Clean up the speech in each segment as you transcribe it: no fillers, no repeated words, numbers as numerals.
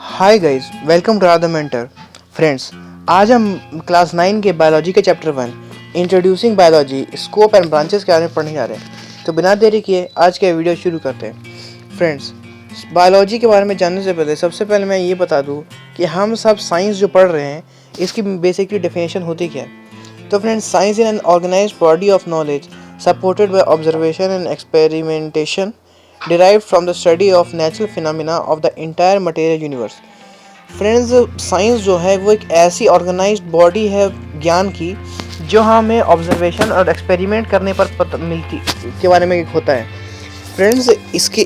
Hi guys, welcome to the Mentor. Friends, आज हम class 9 के बायोलॉजी के chapter 1 introducing biology scope and branches के बारे में पढ़ने जा रहे हैं। तो बिना देरी किए आज के वीडियो शुरू करते हैं। फ्रेंड्स, बायोलॉजी के बारे में जानने से पहले सबसे पहले मैं ये बता दूं कि हम सब साइंस जो पढ़ रहे हैं इसकी बेसिकली डेफिनेशन होती क्या है। तो friends, science in an organised body of knowledge supported by observation and experimentation derived from the study of natural phenomena of the entire material universe। Friends, science जो है वो एक ऐसी ऑर्गेनाइज्ड बॉडी है ज्ञान की जो हमें ऑब्जर्वेशन और एक्सपेरिमेंट करने पर पता मिलती के बारे में होता है। फ्रेंड्स,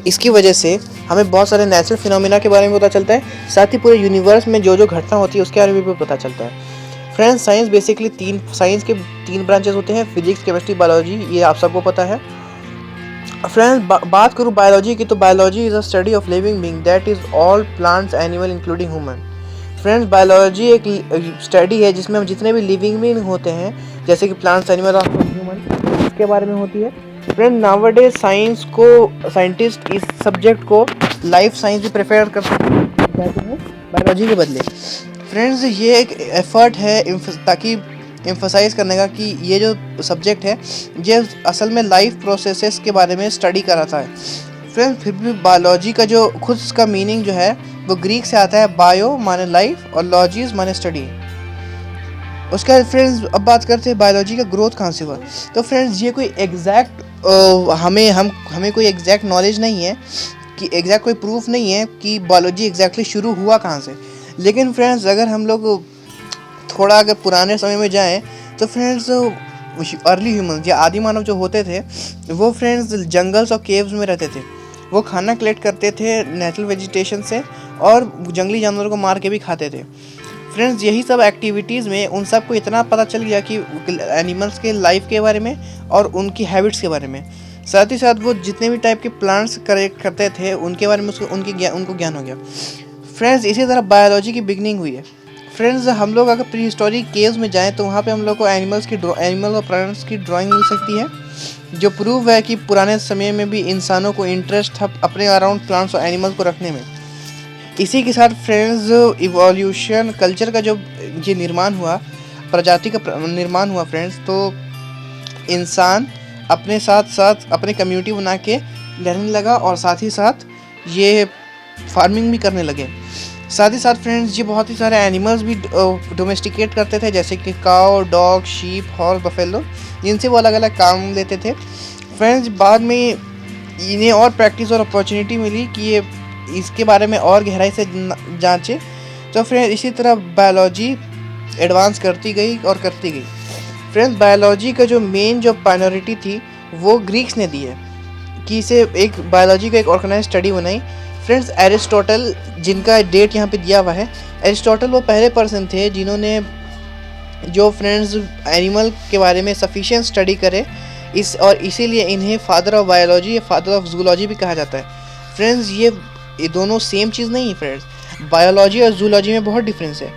इसकी वजह से हमें बहुत सारे नेचुरल फिनोमिना के बारे में पता चलता है, साथ ही पूरे यूनिवर्स में जो जो घटना होती है उसके बारे में भी पता चलता है। फ्रेंड्स, साइंस बेसिकली साइंस के तीन ब्रांचेस होते हैं, फिजिक्स, केमिस्ट्री, बायोलॉजी। ये आप सबको पता है। फ्रेंड्स, बात करूँ बायोलॉजी की, तो biology is a study of living being that is all plants, animal including human. Friends, biology एक स्टडी है जिसमें हम जितने भी लिविंग बीइंग होते हैं जैसे कि प्लांट्स, एनिमल और ह्यूमन, इसके बारे में होती है। फ्रेंड, नाउअडेज साइंटिस्ट इस सब्जेक्ट को लाइफ साइंस भी प्रेफर करते हैं बायोलॉजी के बदले। फ्रेंड्स, ये एक एफर्ट है ताकि एम्फसाइज करने का कि ये जो सब्जेक्ट है ये असल में लाइफ प्रोसेसेस के बारे में स्टडी कराता है। फ्रेंड्स, फिर भी बायोलॉजी का जो खुद का मीनिंग जो है वो ग्रीक से आता है। बायो माने लाइफ और लॉजीज माने स्टडी। उसके बाद फ्रेंड्स, अब बात करते हैं बायोलॉजी का ग्रोथ कहाँ से हुआ। तो फ्रेंड्स, ये कोई एग्जैक्ट हमें कोई एग्जैक्ट नॉलेज नहीं है कि एग्जैक्ट कोई प्रूफ नहीं है कि बायोलॉजी एग्जैक्टली शुरू हुआ कहाँ से। लेकिन फ्रेंड्स, अगर हम लोग थोड़ा अगर पुराने समय में जाएं तो फ्रेंड्स, अर्ली ह्यूमंस या आदि मानव जो होते थे वो फ्रेंड्स जंगल्स और केव्स में रहते थे। वो खाना कलेक्ट करते थे नेचुरल वेजिटेशन से और जंगली जानवरों को मार के भी खाते थे। फ्रेंड्स, यही सब एक्टिविटीज़ में उन सब को इतना पता चल गया कि एनिमल्स के लाइफ के बारे में और उनकी हैबिट्स के बारे में। साथ ही साथ वो जितने भी टाइप के प्लांट्स करते थे उनके बारे में उनको ज्ञान हो गया। फ्रेंड्स, इसी तरह बायोलॉजी की बिगनिंग हुई है। फ्रेंड्स, हम लोग अगर प्री हिस्टोरिक केव्स में जाएं तो वहाँ पे हम लोग को एनिमल और प्लांट्स की ड्राइंग मिल सकती है, जो प्रूव है कि पुराने समय में भी इंसानों को इंटरेस्ट था अपने अराउंड प्लांट्स और एनिमल्स को रखने में। इसी के साथ फ्रेंड्स, इवोल्यूशन कल्चर का जो ये निर्माण हुआ, प्रजाति का निर्माण हुआ फ्रेंड्स, तो इंसान अपने साथ साथ अपने कम्युनिटी बना के रहने लगा और साथ ही साथ ये फार्मिंग भी करने लगे। साथ ही साथ फ्रेंड्स, ये बहुत ही सारे एनिमल्स भी डोमेस्टिकेट करते थे जैसे कि cow, dog, sheep, horse, buffalo, जिनसे वो अलग अलग काम लेते थे। फ्रेंड्स, बाद में इन्हें और प्रैक्टिस और अपॉर्चुनिटी मिली कि ये इसके बारे में और गहराई से जांचे। तो फ्रेंड्स, इसी तरह बायोलॉजी एडवांस करती गई और करती गई। फ्रेंड्स, बायोलॉजी का जो मेन जो प्रायोरिटी थी वो ग्रीक्स ने दी है कि इसे एक बायोलॉजी का एक ऑर्गेनाइज स्टडी बनाई। फ्रेंड्स, एरिस्टोटल, जिनका डेट यहाँ पे दिया हुआ है, एरिस्टोटल वो पहले पर्सन थे जिन्होंने जो फ्रेंड्स एनिमल के बारे में सफिशिएंट स्टडी करे और इसीलिए इन्हें फादर ऑफ बायोलॉजी या फादर ऑफ जूलॉजी भी कहा जाता है। फ्रेंड्स, ये दोनों सेम चीज़ नहीं है। फ्रेंड्स, बायोलॉजी और जूलॉजी में बहुत डिफरेंस है।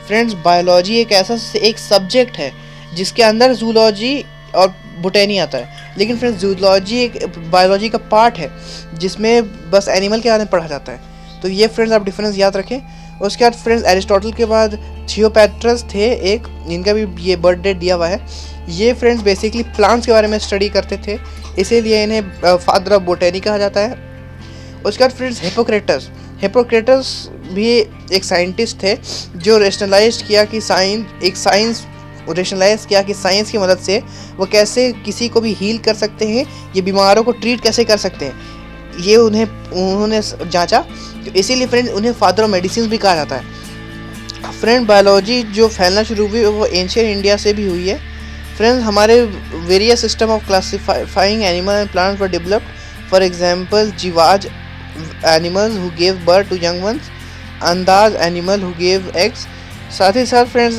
फ्रेंड्स, बायोलॉजी एक ऐसा एक सब्जेक्ट है जिसके अंदर जूलॉजी और बोटेनी आता है, लेकिन फ्रेंड्स जूलॉजी एक बायोलॉजी का पार्ट है जिसमें बस एनिमल के बारे में पढ़ा जाता है। तो ये फ्रेंड्स आप डिफरेंस याद रखें। उसके बाद फ्रेंड्स, एरिस्टोटल के बाद थियोपेट्रस थे एक, जिनका भी ये बर्थ डेट दिया हुआ है। ये फ्रेंड्स बेसिकली प्लांट्स के बारे में स्टडी करते थे, इसीलिए इन्हें फादर ऑफ बोटेनी कहा जाता है। उसके बाद फ्रेंड्स, हिप्पोक्रेटस भी एक साइंटिस्ट थे जो रेशनलाइज किया कि साइंस की मदद से वो कैसे किसी को भी हील कर सकते हैं, ये बीमारों को ट्रीट कैसे कर सकते हैं, ये उन्होंने जांचा। तो इसीलिए फ्रेंड उन्हें फादर ऑफ मेडिसिन भी कहा जाता है। फ्रेंड, बायोलॉजी जो फैलना शुरू हुई वो एंशिएंट इंडिया से भी हुई है। फ्रेंड्स, हमारे various system of classifying animal and plants were developed. For example, जीवाज animals who give birth to young ones, अंदाज एनिमल हु गिव एग्स। साथ ही साथ फ्रेंड्स,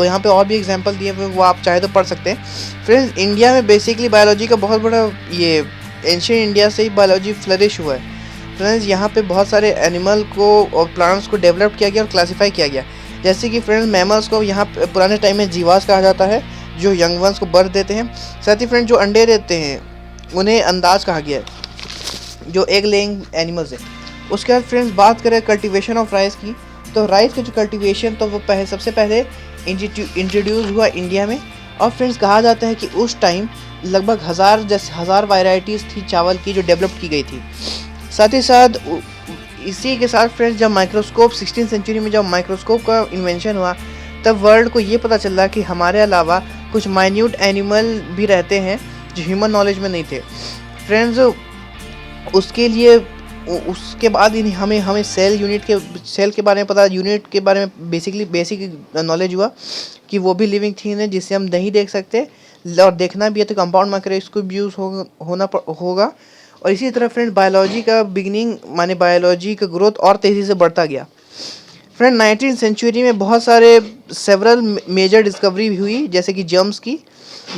यहाँ पे और भी एग्जांपल दिए हुए, वो आप चाहे तो पढ़ सकते हैं। फ्रेंड्स, इंडिया में बेसिकली बायोलॉजी का बहुत बड़ा ये एंशिएंट इंडिया से ही बायोलॉजी फ्लरिश हुआ है। फ्रेंड्स, यहाँ पे बहुत सारे एनिमल को और प्लांट्स को डेवलप किया गया और क्लासीफाई किया गया। जैसे कि फ्रेंड्स, मैमल्स को यहाँ पुराने टाइम में जीवास कहा जाता है जो यंग वंस को बर्थ देते हैं। साथ ही फ्रेंड्स, जो अंडे देते हैं उन्हें अंदाज कहा गया है, जो एग लेइंग एनिमल्स है। उसके बाद फ्रेंड्स बात करें कल्टीवेशन ऑफ राइस की, तो राइस का जो कल्टीवेशन तो वो सबसे पहले इंट्रोड्यूस हुआ इंडिया में। और फ्रेंड्स कहा जाता है कि उस टाइम लगभग हज़ार वैरायटीज़ थी चावल की जो डेवलप की गई थी। साथ ही साथ इसी के साथ फ्रेंड्स जब माइक्रोस्कोप 16th सेंचुरी में जब माइक्रोस्कोप का इन्वेंशन हुआ, तब वर्ल्ड को ये पता चला कि हमारे अलावा कुछ माइन्यूट एनिमल भी रहते हैं जो ह्यूमन नॉलेज में नहीं थे। फ्रेंड्स उसके लिए उसके बाद ही हमें सेल के बारे में पता, यूनिट के बारे में बेसिक नॉलेज हुआ कि वो भी लिविंग थिंग है जिसे हम नहीं देख सकते, और देखना भी है तो कंपाउंड माइक्रोस्कोप यूज़ होगा। और इसी तरह फ्रेंड बायोलॉजी का बिगिनिंग माने बायोलॉजी का ग्रोथ और तेज़ी से बढ़ता गया। फ्रेंड 19th सेंचुरी में बहुत सारे सेवरल मेजर डिस्कवरी हुई, जैसे कि जर्म्स की,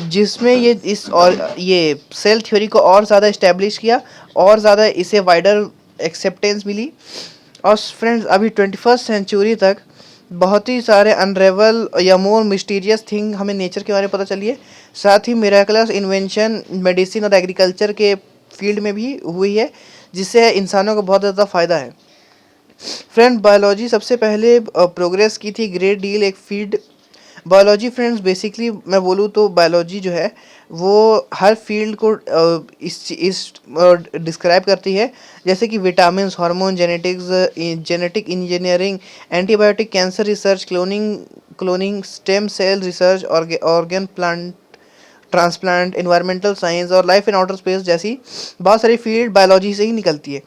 जिसमें ये सेल थ्योरी को और ज़्यादा इस्टेब्लिश किया और ज़्यादा इसे वाइडर एक्सेप्टेंस मिली। और फ्रेंड्स अभी 21st सेंचुरी तक बहुत ही सारे अनरेवल या मोर मिस्टीरियस थिंग हमें नेचर के बारे में पता चली है। साथ ही मिरेकलस इन्वेंशन मेडिसिन और एग्रीकल्चर के फील्ड में भी हुई है, जिससे इंसानों को बहुत ज़्यादा फ़ायदा है। फ्रेंड बायोलॉजी सबसे पहले प्रोग्रेस की थी ग्रेट डील एक फील्ड। बायोलॉजी फ्रेंड्स बेसिकली मैं बोलूँ तो बायोलॉजी जो है वो हर फील्ड को इस डिस्क्राइब करती है, जैसे कि vitamin, hormone, genetic engineering, antibiotic, cancer research, cloning, stem cell research, organ plant transplant, environmental science और लाइफ इन आउटर स्पेस जैसी बहुत सारी फील्ड बायोलॉजी से ही निकलती है।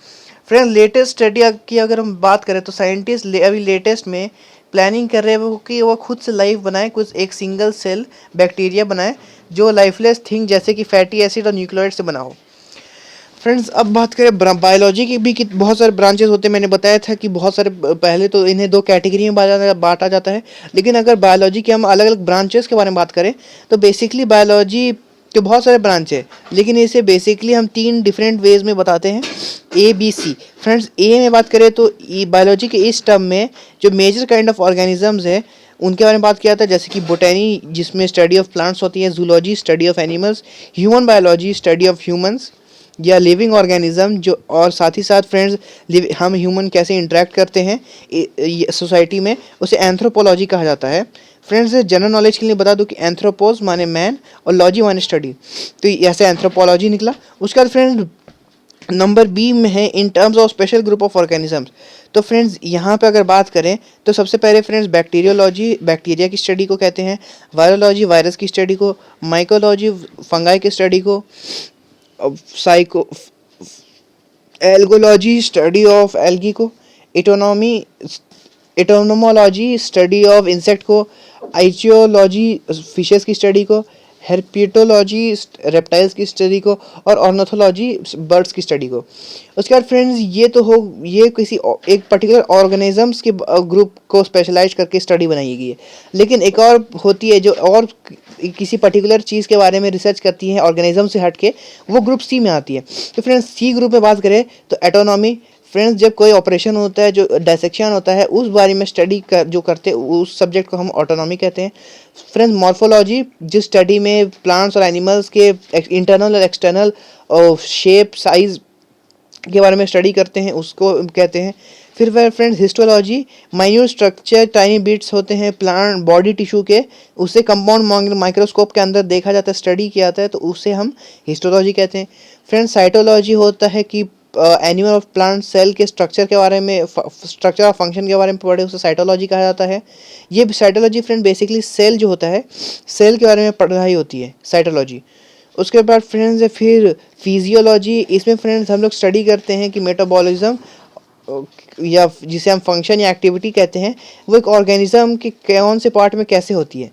फ्रेंड लेटेस्ट स्टडी की अगर हम बात करें तो साइंटिस्ट अभी लेटेस्ट में प्लानिंग कर रहे हैं वो कि वो खुद से लाइफ बनाए, कुछ एक सिंगल सेल बैक्टीरिया बनाए जो लाइफलेस थिंग जैसे कि फैटी एसिड और न्यूक्लियोइड से बना हो। फ्रेंड्स अब बात करें बायोलॉजी की भी कि बहुत सारे ब्रांचेस होते हैं। मैंने बताया था कि बहुत सारे पहले तो इन्हें दो कैटेगरी में बांटा जाता है, लेकिन अगर बायोलॉजी के हम अलग अलग ब्रांचेस के बारे में बात करें तो बेसिकली बायोलॉजी के बहुत सारे ब्रांच है, लेकिन इसे बेसिकली हम 3 डिफरेंट वेज में बताते हैं, ABC। फ्रेंड्स ए में बात करें तो बायोलॉजी के इस टर्म में जो मेजर काइंड ऑफ ऑर्गेनिजम्स है उनके बारे में बात किया जाता है, जैसे कि बोटैनी जिसमें स्टडी ऑफ प्लांट्स होती है, zoology study of animals, human biology study of humans या लिविंग ऑर्गेनिज्म जो, और साथ ही साथ फ्रेंड्स हम ह्यूमन कैसे इंटरेक्ट करते हैं सोसाइटी में, उसे एंथ्रोपोलॉजी कहा जाता है। फ्रेंड्स जनरल नॉलेज के लिए बता दूं कि एंथ्रोपोज माने मैन और लॉजी माने स्टडी, तो ऐसे एंथ्रोपोलॉजी निकला। उसके बाद फ्रेंड्स नंबर बी में है in terms of special group of organisms. तो फ्रेंड्स यहाँ पे अगर बात करें तो सबसे पहले फ्रेंड्स बैक्टीरियोलॉजी बैक्टीरिया की स्टडी को कहते हैं, वायरोलॉजी वायरस की स्टडी को, माइकोलॉजी फंगाई की स्टडी को, psycho algology study of algae को, एटोनोमोलॉजी स्टडी ऑफ इंसेक्ट को, आइचियोलॉजी फिशेस की स्टडी को, हेर्पेटोलॉजी रेप्टाइल्स की स्टडी को, और ऑर्निथोलॉजी बर्ड्स की स्टडी को। उसके बाद फ्रेंड्स ये किसी एक पर्टिकुलर ऑर्गेनिजम्स के ग्रुप को स्पेशलाइज करके स्टडी बनाई गई है, लेकिन एक और होती है जो और किसी पर्टिकुलर चीज़ के बारे में रिसर्च करती है ऑर्गेनिज्म से हट के, वो ग्रुप सी में आती है। तो फ्रेंड्स सी ग्रुप में बात करें तो एटोनॉमी, फ्रेंड्स जब कोई ऑपरेशन होता है जो डायसेक्शन होता है उस बारे में स्टडी जो करते हैं उस सब्जेक्ट को हम ऑटोनॉमी कहते हैं। फ्रेंड्स मॉर्फोलॉजी जिस स्टडी में प्लांट्स और एनिमल्स के इंटरनल और एक्सटर्नल शेप साइज के बारे में स्टडी करते हैं उसको कहते हैं। फिर friends histology minute structure tiny bits होते हैं प्लांट बॉडी टिश्यू के, उसे कंपाउंड माइक्रोस्कोप के अंदर देखा जाता है, स्टडी किया जाता है, तो उसे हम हिस्टोलॉजी कहते हैं। फ्रेंड्स साइटोलॉजी होता है कि एनिमल और प्लांट सेल के स्ट्रक्चर के बारे में स्ट्रक्चर और फंक्शन के बारे में पढ़े, उसे साइटोलॉजी कहा जाता है। ये साइटोलॉजी फ्रेंड बेसिकली सेल जो होता है सेल के बारे में पढ़ाई होती है साइटोलॉजी। उसके बाद फ्रेंड्स फिर फिजियोलॉजी, इसमें फ्रेंड्स हम लोग स्टडी करते हैं कि मेटाबॉलिज्म या जिसे हम फंक्शन या एक्टिविटी कहते हैं वो एक ऑर्गेनिज्म के कौन से पार्ट में कैसे होती है।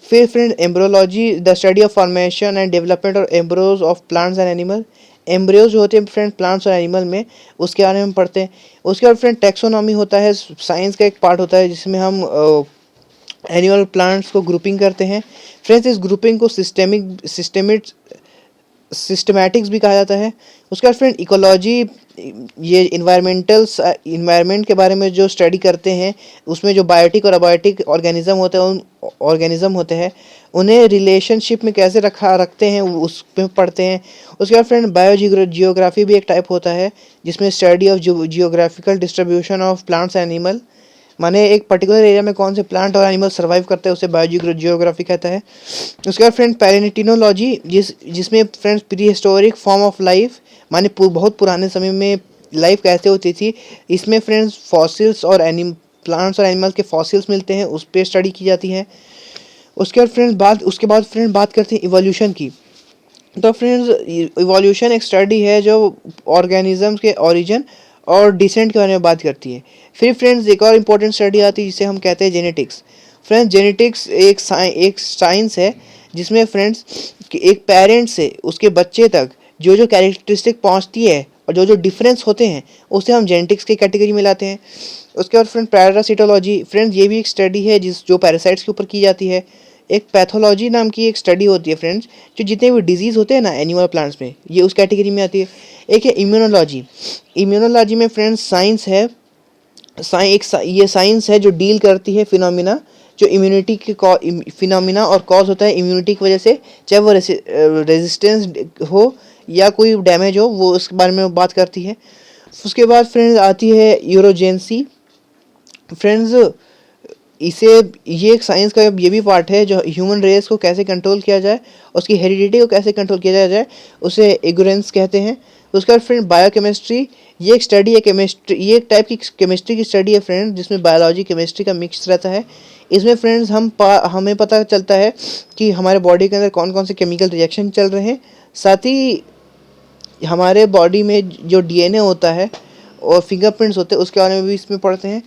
फिर friend embryology the study of formation and development और embryos of plants and animal, embryos जो होते हैं फ्रेंड प्लांट्स और एनिमल में, उसके बारे में हम पढ़ते हैं। उसके बाद फ्रेंड टेक्सोनॉमी होता है, साइंस का एक पार्ट होता है जिसमें हम एनिमल प्लांट्स को ग्रुपिंग करते हैं। फ्रेंड्स इस ग्रुपिंग को सिस्टेमिक सिस्टमैटिक्स भी कहा जाता है। उसके बाद फ्रेंड इकोलॉजी, ये इन्वायरमेंट के बारे में जो स्टडी करते हैं, उसमें जो बायोटिक और अबायोटिक ऑर्गेनिज्म होते हैं, उन्हें रिलेशनशिप में कैसे रखते हैं उस पे पढ़ते हैं। उसके बाद फ्रेंड जियोग्राफी भी एक टाइप होता है, जिसमें study of geographical distribution of plants animal, माने एक पर्टिकुलर एरिया में कौन से प्लांट और एनिमल सर्वाइव करते हैं, उसे बायोजियोग्राफी कहता है। उसके बाद फ्रेंड पैलेनिटिनोलॉजी, जिसमें friends pre historic form of life, माने बहुत पुराने समय में लाइफ कैसे होती थी, इसमें फ्रेंड्स फॉसिल्स और प्लांट्स और एनिमल्स के फॉसिल्स मिलते हैं, उस पर स्टडी की जाती है। उसके बाद फ्रेंड बात करते हैं इवोल्यूशन की। तो फ्रेंड्स इवोल्यूशन एक स्टडी है जो ऑर्गेनिजम्स के ओरिजिन और डिसेंट के बारे में बात करती है। फिर फ्रेंड्स एक और इम्पोर्टेंट स्टडी आती है जिसे हम कहते हैं जेनेटिक्स। फ्रेंड्स जेनेटिक्स एक साइंस है जिसमें फ्रेंड्स एक पेरेंट से उसके बच्चे तक जो जो कैरेक्टरिस्टिक पहुंचती है और जो जो डिफरेंस होते हैं उसे हम जेनेटिक्स की कैटेगरी में लाते हैं। उसके बाद फ्रेंड पैरासिटोलॉजी, फ्रेंड्स ये भी एक स्टडी है जो पैरासाइट्स के ऊपर की जाती है। एक पैथोलॉजी नाम की एक स्टडी होती है फ्रेंड्स, जो जितने भी डिजीज़ होते हैं ना एनिमल प्लांट्स में, ये उस कैटेगरी में आती है। एक है इम्यूनोलॉजी में फ्रेंड्स ये साइंस है जो डील करती है फिनोमिना, जो इम्यूनिटी के फिनोमिना और कॉज होता है इम्यूनिटी की वजह से, चाहे वो रेजिस्टेंस हो या कोई डैमेज हो, वो उसके बारे में बात करती है। उसके बाद फ्रेंड्स आती है यूरोजेंसी। फ्रेंड्स ये एक साइंस का ये भी पार्ट है जो ह्यूमन रेस को कैसे कंट्रोल किया जाए, उसकी हेरिडिटी को कैसे कंट्रोल किया जाए, उसे इग्योरेंस कहते हैं। उसके बाद फ्रेंड बायोकेमिस्ट्री, ये एक स्टडी है ये एक टाइप की केमिस्ट्री की स्टडी है फ्रेंड, जिसमें बायोलॉजी केमिस्ट्री का मिक्स रहता है। इसमें फ्रेंड्स हमें पता चलता है कि हमारे बॉडी के अंदर कौन कौन से केमिकल रिएक्शन चल रहे हैं, साथ ही हमारे बॉडी में जो डीएनए होता है और फिंगरप्रिंट्स होते हैं उसके बारे में भी इसमें पढ़ते हैं।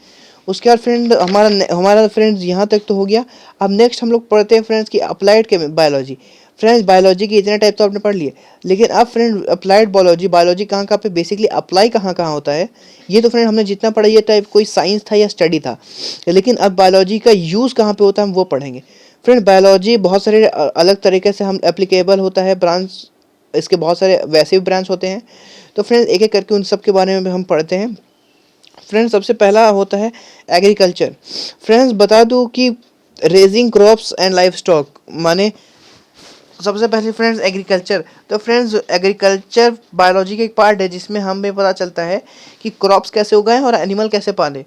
उसके बाद फ्रेंड हमारा फ्रेंड्स यहाँ तक तो हो गया। अब नेक्स्ट हम लोग पढ़ते हैं फ्रेंड्स की अप्लाइड बायोलॉजी। फ्रेंड्स बायोलॉजी के इतने टाइप तो आपने पढ़ लिए, लेकिन अब फ्रेंड अप्लाइड बायोलॉजी कहाँ पे बेसिकली अप्लाई कहाँ होता है, ये तो फ्रेंड हमने जितना पढ़ा ये टाइप कोई साइंस था या स्टडी था, लेकिन अब बायोलॉजी का यूज़ कहाँ पे होता है हम वो पढ़ेंगे। फ्रेंड बायोलॉजी बहुत सारे अलग तरीके से हम एप्लीकेबल होता है, ब्रांच इसके बहुत सारे वैसे भी ब्रांच होते हैं। तो फ्रेंड्स एक एक करके उन सब के बारे में हम पढ़ते हैं। फ्रेंड्स सबसे पहला होता है एग्रीकल्चर। फ्रेंड्स बता दूं कि raising crops and life stock, माने सबसे पहले फ्रेंड्स एग्रीकल्चर। तो फ्रेंड्स एग्रीकल्चर बायोलॉजी का एक पार्ट है जिसमें हमें पता चलता है कि क्रॉप्स कैसे उगाएं और एनिमल कैसे पालें।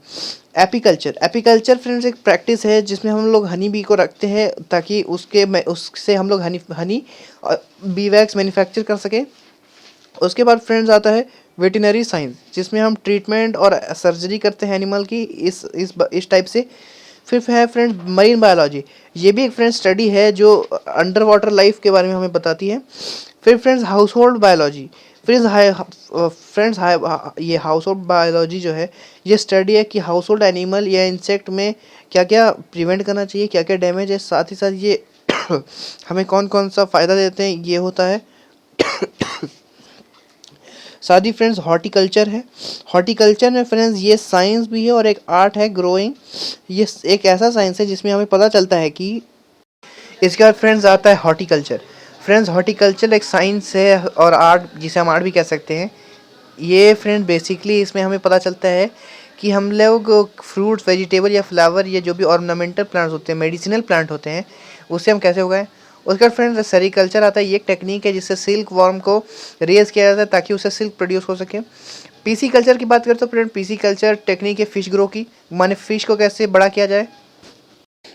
एपीकल्चर फ्रेंड्स एक प्रैक्टिस है जिसमें हम लोग हनी बी को रखते हैं ताकि उससे हम लोग हनी और बी वैक्स मैन्युफैक्चर कर सकें। उसके बाद फ्रेंड्स आता है वेटरनरी साइंस, जिसमें हम ट्रीटमेंट और सर्जरी करते हैं एनिमल की इस टाइप से। फिर है फ्रेंड मरीन बायोलॉजी, ये भी एक फ्रेंड स्टडी है जो अंडर वाटर लाइफ के बारे में हमें बताती है। फिर फ्रेंड्स हाउस होल्ड बायोलॉजी। ये हाउस होल्ड बायोलॉजी जो है ये स्टडी है कि हाउस होल्ड एनिमल या इंसेक्ट में क्या क्या प्रिवेंट करना चाहिए, क्या क्या डैमेज है, साथ ही साथ ये हमें कौन कौन सा फ़ायदा देते हैं, ये होता है। साथ ही फ्रेंड्स हॉर्टिकल्चर है। हॉर्टिकल्चर में फ्रेंड्स ये साइंस भी है और एक आर्ट है ग्रोइंग। ये एक ऐसा साइंस है जिसमें हमें पता चलता है कि इसके बाद फ्रेंड्स आता है हॉर्टिकल्चर। फ्रेंड्स हॉर्टिकल्चर एक साइंस है और आर्ट, जिसे हम आर्ट भी कह सकते हैं। ये फ्रेंड बेसिकली इसमें हमें पता चलता है कि हम लोग फ्रूट्स, वेजिटेबल या फ्लावर, ये जो भी ऑर्नामेंटल प्लांट्स होते हैं, मेडिसिनल प्लांट होते हैं, उससे हम कैसे उगाएं। उसके बाद फ्रेंड्स सेरीकल्चर आता है। ये एक टेक्निक है जिससे सिल्क वॉर्म को रेज किया जाता है ताकि उससे सिल्क प्रोड्यूस हो सके। पीसी कल्चर की बात करें तो फ्रेंड पीसी कल्चर टेक्निक है फिश ग्रो की, माने फिश को कैसे बड़ा किया जाए।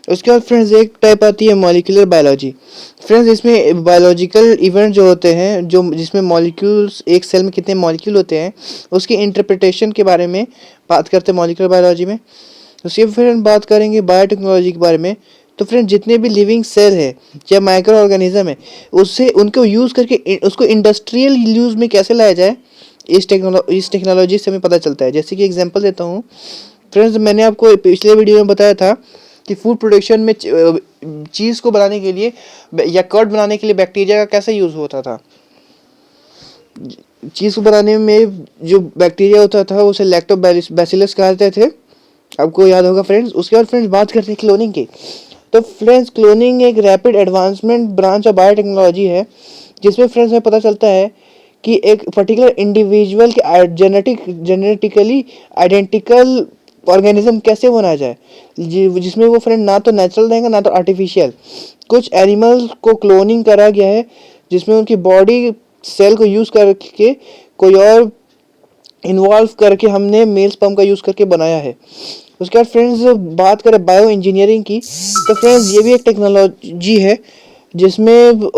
उसके बाद फ्रेंड्स एक टाइप आती है मॉलिक्यूलर बायोलॉजी। फ्रेंड्स इसमें बायोलॉजिकल इवेंट जो होते हैं, जो जिसमें मॉलिक्यूल्स, एक सेल में कितने मॉलिक्यूल होते हैं, उसकी इंटरप्रिटेशन के बारे में बात करते हैं मॉलिक्यूलर बायोलॉजी में। उसके फिर बात करेंगे बायोटेक्नोलॉजी के बारे में। तो फ्रेंड जितने भी लिविंग सेल है या माइक्रो ऑर्गेनिज्म है, उससे उनको यूज़ करके उसको इंडस्ट्रियल यूज़ में कैसे लाया जाए, इस टेक्नोलॉजी से हमें पता चलता है। जैसे कि एग्जांपल देता हूँ फ्रेंड्स, मैंने आपको पिछले वीडियो में बताया था कि फूड प्रोडक्शन में चीज़ को बनाने के लिए या कर्ड बनाने के लिए बैक्टीरिया का कैसे यूज़ होता था। चीज़ को बनाने में जो बैक्टीरिया होता था उसे लैक्टोबैसिलस कहते थे, आपको याद होगा फ्रेंड्स। उसके बाद फ्रेंड्स बात करते हैं क्लोनिंग की। तो फ्रेंड्स क्लोनिंग एक rapid advancement branch of biotechnology है जिसमें फ्रेंड्स हमें पता चलता है कि एक पर्टिकुलर इंडिविजुअल के जेनेटिकली आइडेंटिकल ऑर्गेनिज्म कैसे बनाया जाए, जिसमें वो फ्रेंड ना तो नेचुरल रहेगा ना तो आर्टिफिशियल। कुछ एनिमल्स को क्लोनिंग करा गया है जिसमें उनकी बॉडी सेल को यूज़ करके कोई और इन्वॉल्व करके हमने मेल स्पर्म का यूज़ करके बनाया है। उसके बाद फ्रेंड्स बात करें बायो इंजीनियरिंग की, तो फ्रेंड्स ये भी एक टेक्नोलॉजी है जिसमें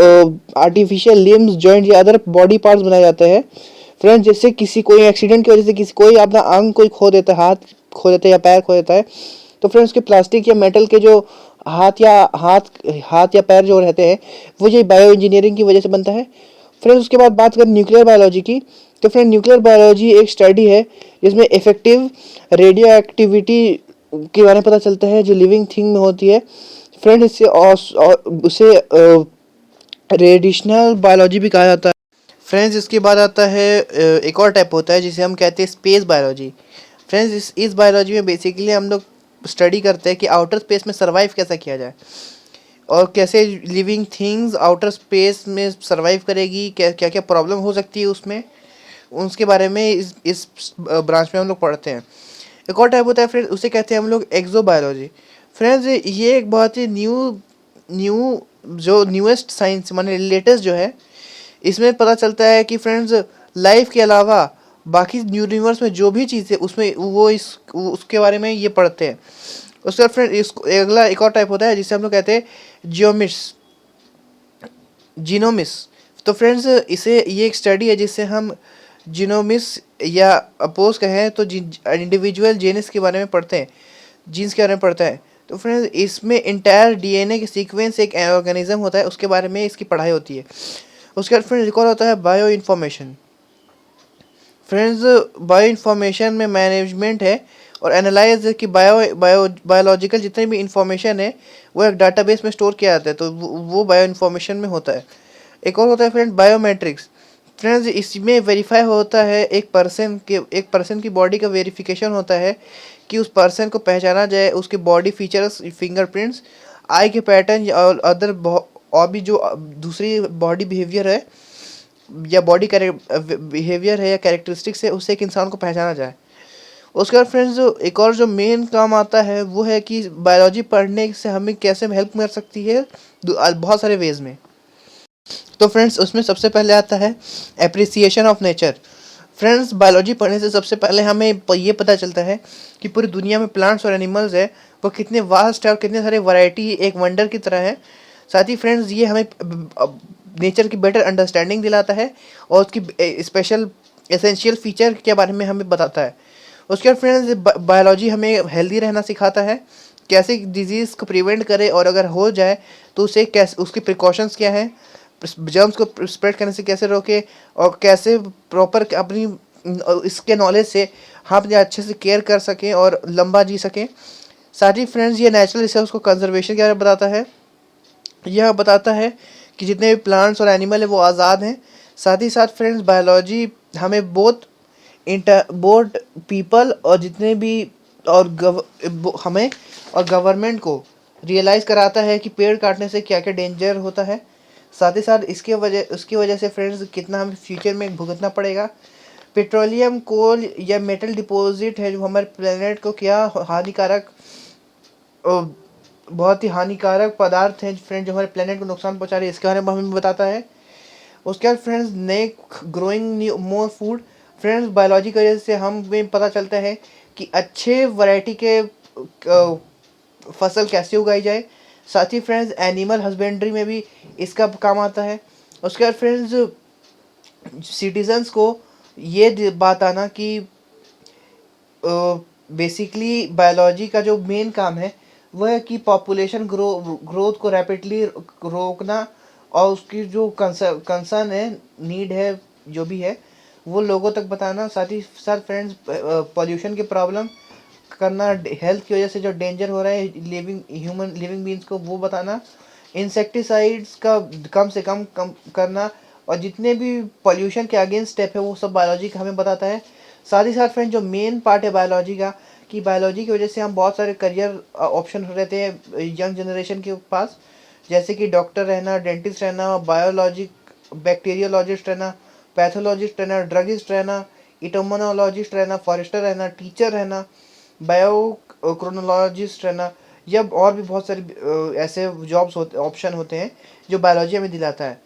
आर्टिफिशियल लिम्स, जॉइंट या अदर बॉडी पार्ट्स बनाए जाते हैं। फ्रेंड्स जैसे किसी कोई एक्सीडेंट की वजह से किसी कोई अपना अंग कोई खो देता है, हाथ खो देता है या पैर खो देता है, तो फ्रेंड्स उसके प्लास्टिक या मेटल के जो हाथ या पैर जो रहते हैं वो ये बायो इंजीनियरिंग की वजह से बनता है। फ्रेंड्स उसके बाद बात करें न्यूक्लियर बायोलॉजी की, तो फ्रेंड न्यूक्लियर बायोलॉजी एक स्टडी है जिसमें इफेक्टिव रेडियो एक्टिविटी के बारे में पता चलता है जो लिविंग थिंग में होती है। फ्रेंड उसे रेडिशनल बायोलॉजी भी कहा जाता है। फ्रेंड्स इसके बाद आता है एक और टाइप होता है जिसे हम कहते हैं स्पेस बायोलॉजी। फ्रेंड्स इस बायोलॉजी में बेसिकली हम लोग स्टडी करते हैं कि आउटर स्पेस में सर्वाइव कैसा किया जाए और कैसे लिविंग थिंग्स आउटर स्पेस में सर्वाइव करेगी, क्या क्या प्रॉब्लम हो सकती है उसमें, उसके बारे में इस ब्रांच में हम लोग पढ़ते हैं। एक और टाइप होता है फ्रेंड्स, उसे कहते हैं हम लोग एक्सोबायोलॉजी। फ्रेंड्स ये एक बहुत ही न्यू जो न्यूएस्ट साइंस माने लेटेस्ट जो है, इसमें पता चलता है कि फ्रेंड्स लाइफ के अलावा बाकी यूनिवर्स में जो भी चीज़ है उसमें वो उसके बारे में ये पढ़ते हैं। उसके बाद फ्रेंड इसको अगला एक और टाइप होता है जिसे हम लोग कहते हैं जीनोमिस। तो फ्रेंड्स इसे ये एक स्टडी है जिससे हम जीनोमिस या अपोज कहें तो इंडिविजुअल जेनस के बारे में पढ़ते हैं, जीन्स के बारे में पढ़ते हैं। तो फ्रेंड्स इसमें इंटायर डीएनए के सीक्वेंस एक ऑर्गेनिज्म होता है उसके बारे में इसकी पढ़ाई होती है। उसके बाद फ्रेंड्स एक और होता है bio information. Friends bio information में मैनेजमेंट है और एनालाइज कि बायोलॉजिकल जितने भी इंफॉर्मेशन है वो एक डाटाबेस में स्टोर किया जाता है, तो वो बायो इन्फॉर्मेशन में होता है। एक और होता है फ्रेंड बायोमेट्रिक्स। फ्रेंड्स इसमें वेरीफाई होता है एक पर्सन की बॉडी का वेरिफिकेशन होता है कि उस पर्सन को पहचाना जाए, उसके बॉडी फीचर्स, फिंगरप्रिंट्स, आई के पैटर्न और अदर और भी जो दूसरी बॉडी बिहेवियर है या बॉडी बिहेवियर है या कैरेक्टरिस्टिक्स है उससे एक इंसान को पहचाना जाए। उसके बाद फ्रेंड्स एक और जो मेन काम आता है वो है कि बायोलॉजी पढ़ने से हमें कैसे हेल्प मिल सकती है बहुत सारे वेज में। तो फ्रेंड्स उसमें सबसे पहले आता है appreciation of nature. Friends biology पढ़ने से सबसे पहले हमें ये पता चलता है कि पूरी दुनिया में प्लांट्स और एनिमल्स है वो कितने वास्ट है और कितने सारे वैरायटी एक वंडर की तरह है। साथ ही फ्रेंड्स ये हमें नेचर की बेटर अंडरस्टैंडिंग दिलाता है और उसकी स्पेशल एसेंशियल फीचर के बारे में हमें बताता है। उसके बाद फ्रेंड्स बायोलॉजी हमें हेल्दी रहना सिखाता है, कैसे डिजीज़ को प्रिवेंट करे और अगर हो जाए तो उसे कैसे उसकी प्रिकॉशंस क्या है, जर्म्स को स्प्रेड करने से कैसे रोके और कैसे प्रॉपर अपनी इसके नॉलेज से हम अपने अच्छे से केयर कर सकें और लंबा जी सकें। साथ ही फ्रेंड्स ये नेचुरल रिसोर्स को कंजर्वेशन के बारे में बताता है। यह बताता है कि जितने भी प्लांट्स और एनिमल है वो आज़ाद हैं। साथ ही साथ फ्रेंड्स बायोलॉजी हमें बोथ पीपल और जितने भी और हमें और गवर्नमेंट को रियलाइज़ कराता है कि पेड़ काटने से क्या क्या डेंजर होता है। साथ ही साथ उसकी वजह से फ्रेंड्स कितना हमें फ्यूचर में भुगतना पड़ेगा। पेट्रोलियम, कोल या मेटल डिपॉजिट है जो हमारे प्लेनेट को क्या हानिकारक बहुत ही हानिकारक पदार्थ हैं फ्रेंड जो हमारे प्लेनेट को नुकसान पहुंचा रहे हैं, इसके बारे में हमें बताता है। उसके बाद फ्रेंड्स नए growing more food. Friends biology की वजह से हमें पता चलता है कि अच्छे वैरायटी के फसल कैसे उगाई जाए। साथ ही फ्रेंड्स एनिमल हस्बेंड्री में भी इसका काम आता है। उसके बाद फ्रेंड्स सिटीजन्स को ये बात आना कि बेसिकली बायोलॉजी का जो मेन काम है वह है कि पॉपुलेशन ग्रोथ को रैपिडली रोकना और उसकी जो कंसर्न है, नीड है, जो भी है वो लोगों तक बताना। साथ ही साथ फ्रेंड्स पॉल्यूशन की प्रॉब्लम करना, हेल्थ की वजह से जो डेंजर हो रहा है लिविंग बींग्स को वो बताना, इंसेक्टिसाइड्स का कम से कम करना और जितने भी पॉल्यूशन के अगेंस्ट स्टेप है वो सब बायोलॉजी का हमें बताता है। साथ ही साथ फ्रेंड जो मेन पार्ट है बायोलॉजी का कि बायोलॉजी की वजह से हम बहुत सारे करियर ऑप्शन रहते हैं यंग जनरेशन के पास, जैसे कि डॉक्टर रहना, डेंटिस्ट रहना, बैक्टीरियोलॉजिस्ट रहना, पैथोलॉजिस्ट रहना, ड्रगिस्ट रहना, इटोमोनोलॉजिस्ट रहना, फॉरेस्टर रहना, टीचर रहना, बायोक्रोनोलॉजिस्ट रहना, या और भी बहुत सारे ऐसे जॉब्स होते ऑप्शन होते हैं जो बायोलॉजी हमें दिलाता है।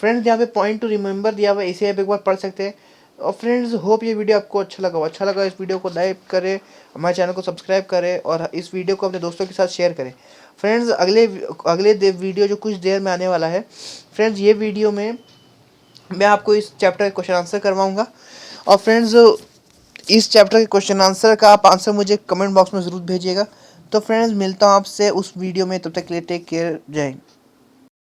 फ्रेंड्स यहाँ पे पॉइंट टू रिमेंबर दिया हुआ है, इसे आप एक बार पढ़ सकते हैं। और फ्रेंड्स होप ये वीडियो आपको अच्छा लगा इस वीडियो को लाइक करें, हमारे चैनल को सब्सक्राइब करें और इस वीडियो को अपने दोस्तों के साथ शेयर करें। फ्रेंड्स अगले वीडियो जो कुछ देर में आने वाला है, फ्रेंड्स ये वीडियो में मैं आपको इस चैप्टर का क्वेश्चन आंसर करवाऊंगा। और फ्रेंड्स इस चैप्टर के क्वेश्चन आंसर का आप आंसर मुझे कमेंट बॉक्स में ज़रूर भेजिएगा। तो फ्रेंड्स मिलता हूँ आपसे उस वीडियो में, तब तक के लिए टेक केयर, जय हिंद।